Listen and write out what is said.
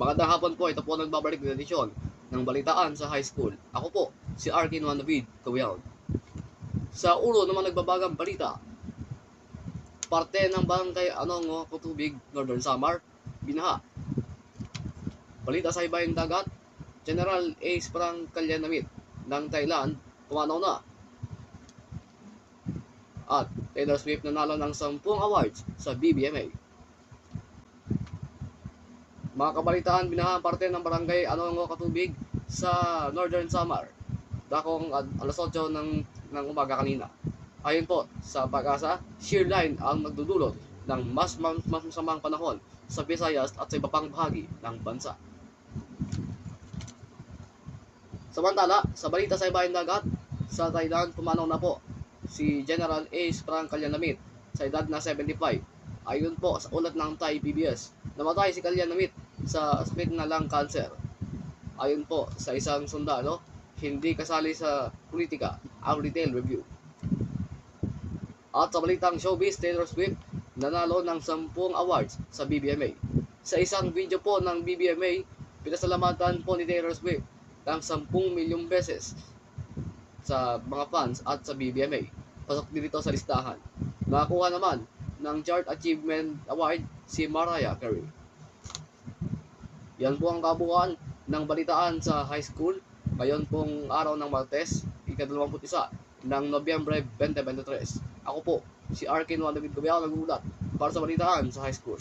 Magandang hapon po, ito po nagbabalik ng edisyon ng Balitaan sa High School. Ako po, si Arkin Juan David Cawiao. Sa ulo naman nagbabagang balita, parte ng barangay Anongo, Kutubig, Northern Samar, binaha. Balita sa ibayong dagat, General Ace Parang Kalyanamit ng Thailand, pumanaw na. At Taylor Swift nanalo ng 10 awards sa BBMA. Mga kabalitaan, binaha parte ng barangay Anongo, Katubig sa Northern Samar. Dakong alas 8 ng umaga kanina. Ayon po sa Pag-asa, shear line ang nagdudulot ng mas masamang panahon sa Visayas at sa iba pang bahagi ng bansa. Samantala, sa balita sa ibayong dagat, sa Thailand pumanaw na po si General Ace Parang Kalyanamit sa edad na 75. Ayon po sa ulat ng Thai PBS, namatay si Kalyanamit sa sakit na lung cancer. Ayon po sa isang sundalo, hindi kasali sa politika ang retail review. At sa balitang showbiz, Taylor Swift nanalo ng 10 awards sa BBMA. Sa isang video po ng BBMA, pinasalamatan po ni Taylor Swift ng 10 milyong beses sa mga fans at sa BBMA. Pasok dito sa listahan. Nakakuha naman ng Chart Achievement Award si Mariah Carey. Yan po ang kabuuan ng balitaan sa high school. Ngayon pong araw ng Martes, ika-21 ng Nobyembre 2023. Ako po, si Arkin Juan David Cawiao, nag-uulat para sa balitaan sa high school.